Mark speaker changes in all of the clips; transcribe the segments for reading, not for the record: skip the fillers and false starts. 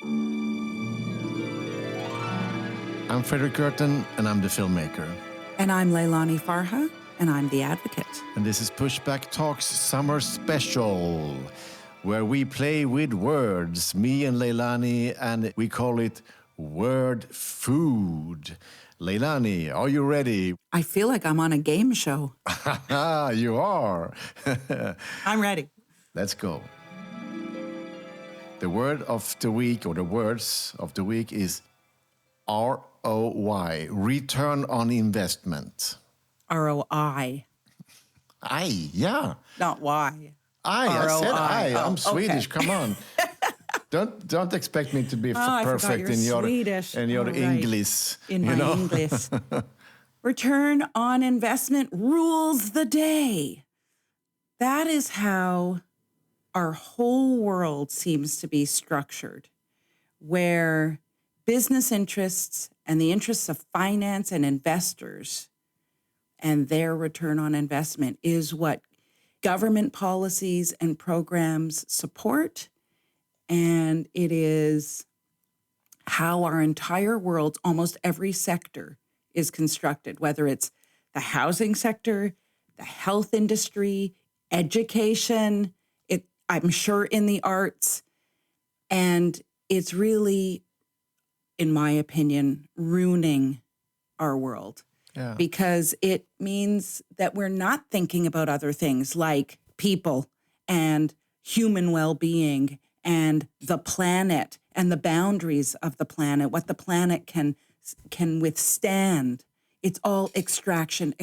Speaker 1: I'm Fredrik Leilani, and I'm the filmmaker.
Speaker 2: And I'm Leilani Farha, and I'm the advocate.
Speaker 1: And this is Pushback Talks Summer Special, where we play with words, me and Leilani, and we call it Word Food. Leilani, are you ready?
Speaker 2: I feel like I'm on a game show.
Speaker 1: You are.
Speaker 2: I'm ready.
Speaker 1: Let's go. The word of the week, or the words of the week, is ROI, return on investment.
Speaker 2: ROI.
Speaker 1: Yeah.
Speaker 2: Not Y.
Speaker 1: I said I.
Speaker 2: Oh,
Speaker 1: I'm Swedish.
Speaker 2: okay.
Speaker 1: Come on. Don't expect me to be perfect in your
Speaker 2: Swedish.
Speaker 1: Right. English.
Speaker 2: In my English. Return on investment rules the day. That is how our whole world seems to be structured, where business interests and the interests of finance and investors and their return on investment is what government policies and programs support. And it is how our entire world, almost every sector, is constructed, whether it's the housing sector, the health industry, education, I'm sure in the arts. And it's really, in my opinion, ruining our world.
Speaker 1: Yeah.
Speaker 2: Because it means that we're not thinking about other things like people and human well-being and the planet and the boundaries of the planet, what the planet can withstand. It's all extraction,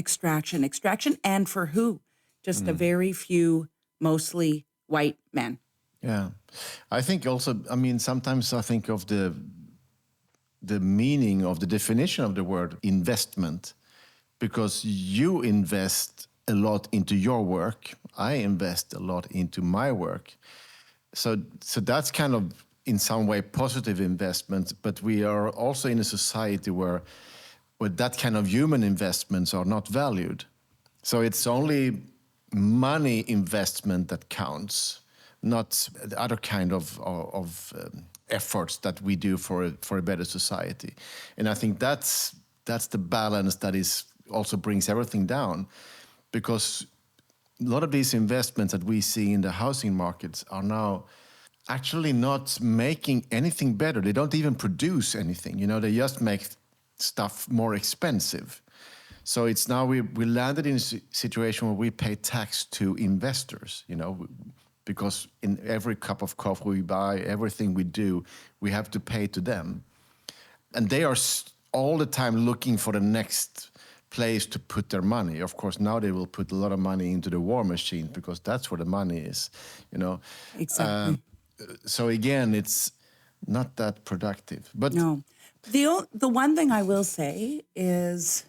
Speaker 2: and for who? Just a very few, mostly white men.
Speaker 1: Yeah. I think also, sometimes I think of the meaning of the definition of the word investment, because you invest a lot into your work. I invest a lot into my work. So that's kind of, in some way, positive investment, but we are also in a society where that kind of human investments are not valued. So it's only money investment that counts, not the other kind of efforts that we do for a better society. And I think that's the balance that is also brings everything down, because a lot of these investments that we see in the housing markets are now actually not making anything better. They don't even produce anything. They just make stuff more expensive. So it's now we landed in a situation where we pay tax to investors, because in every cup of coffee we buy, everything we do, we have to pay to them. And they are all the time looking for the next place to put their money. Of course, now they will put a lot of money into the war machine, because that's where the money is,
Speaker 2: Exactly.
Speaker 1: So again, it's not that productive. But
Speaker 2: no. The one thing I will say is,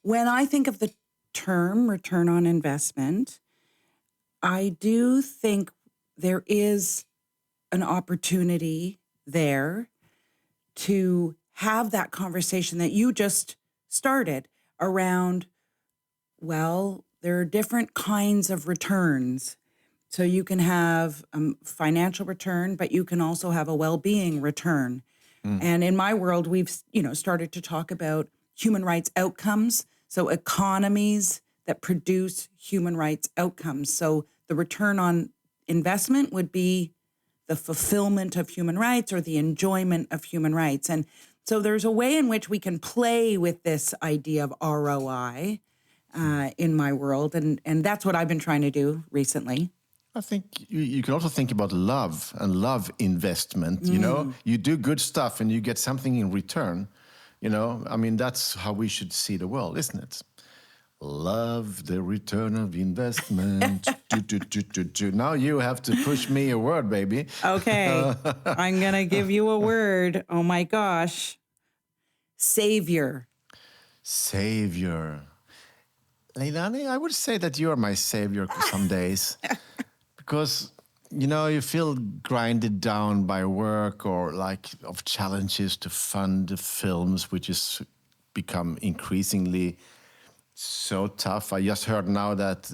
Speaker 2: when I think of the term return on investment, I do think there is an opportunity there to have that conversation that you just started around, well, there are different kinds of returns. So you can have a financial return, but you can also have a well-being return. And in my world, we've started to talk about human rights outcomes, so economies that produce human rights outcomes. So the return on investment would be the fulfillment of human rights or the enjoyment of human rights. And so there's a way in which we can play with this idea of ROI in my world, and that's what I've been trying to do recently.
Speaker 1: I think you can also think about love and love investment. You do good stuff and you get something in return. That's how we should see the world, isn't it? Love, the return of investment. Now you have to push me a word, baby.
Speaker 2: Okay, I'm going to give you a word. Oh my gosh. Savior.
Speaker 1: Savior. Leilani, I would say that you are my savior some days. Because, you feel grinded down by work or of challenges to fund the films, which has become increasingly so tough. I just heard now that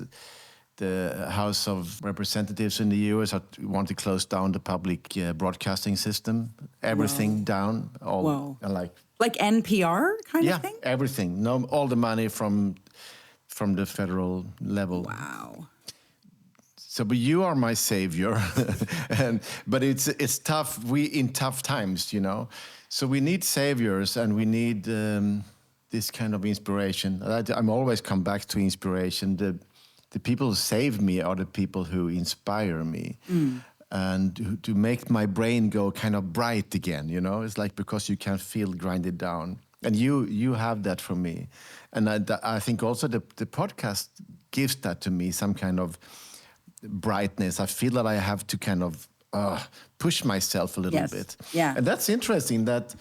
Speaker 1: the House of Representatives in the US want to close down the public broadcasting system. Everything down. All
Speaker 2: like NPR kind of thing?
Speaker 1: Yeah, everything. No, all the money from the federal level.
Speaker 2: Wow.
Speaker 1: So, but you are my savior, but it's tough. We in tough times, you know. So we need saviors, and we need this kind of inspiration. I'm always come back to inspiration. The people who save me are the people who inspire me, and to make my brain go kind of bright again. You know, it's like because you can feel grinded down, and you have that for me, and I think also the podcast gives that to me, some kind of brightness. I feel that I have to kind of push myself a little bit.
Speaker 2: Yeah.
Speaker 1: And that's interesting that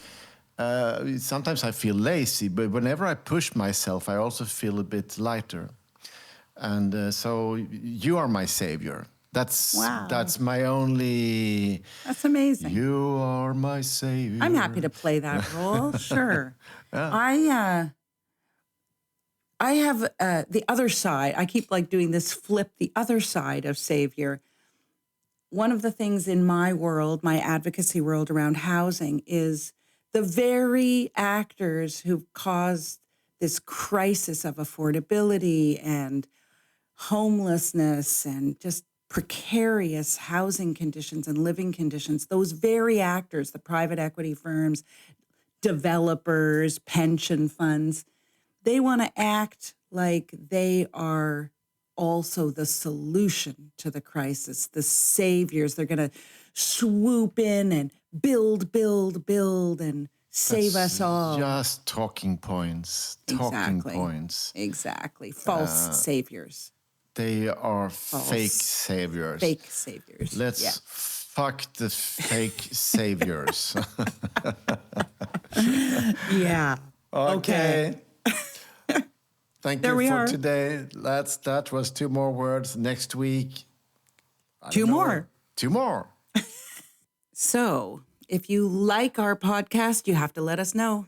Speaker 1: sometimes I feel lazy, but whenever I push myself, I also feel a bit lighter. And so you are my savior. That's my only...
Speaker 2: That's amazing.
Speaker 1: You are my savior.
Speaker 2: I'm happy to play that role, sure.
Speaker 1: Yeah.
Speaker 2: I have the other side. I keep like doing this flip, the other side of savior. One of the things in my world, my advocacy world around housing, is the very actors who've caused this crisis of affordability and homelessness and just precarious housing conditions and living conditions. Those very actors, the private equity firms, developers, pension funds, they want to act like they are also the solution to the crisis, the saviors. They're going to swoop in and build and save us all.
Speaker 1: Just talking points. Talking points.
Speaker 2: Exactly. False saviors.
Speaker 1: They are fake saviors.
Speaker 2: Fake saviors.
Speaker 1: Let's fuck the fake saviors.
Speaker 2: Yeah.
Speaker 1: Okay. Thank you for today. That was 2 more words. Next week.
Speaker 2: 2 more.
Speaker 1: 2 more.
Speaker 2: So, if you like our podcast, you have to let us know.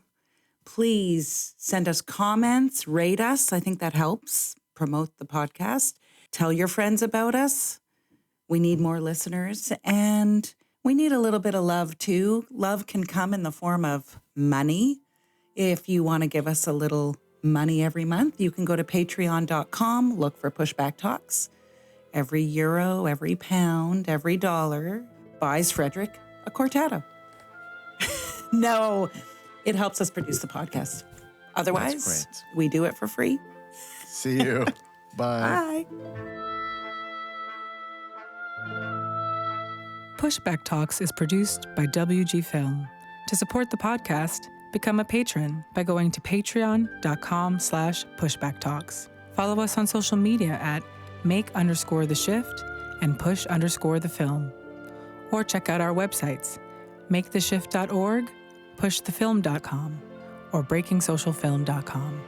Speaker 2: Please send us comments, rate us. I think that helps promote the podcast. Tell your friends about us. We need more listeners, and we need a little bit of love too. Love can come in the form of money. If you want to give us a little money every month, you can go to patreon.com, look for Pushback Talks. Every euro, every pound, every dollar buys Fredrik a cortado. No, it helps us produce the podcast. Otherwise, we do it for free.
Speaker 1: See you. Bye.
Speaker 2: Bye.
Speaker 3: Pushback Talks is produced by WG Film. To support the podcast, become a patron by going to patreon.com/pushbacktalks. Follow us on social media at make_the_shift and push_the_film. Or check out our websites, maketheshift.org, pushthefilm.com, or breakingsocialfilm.com.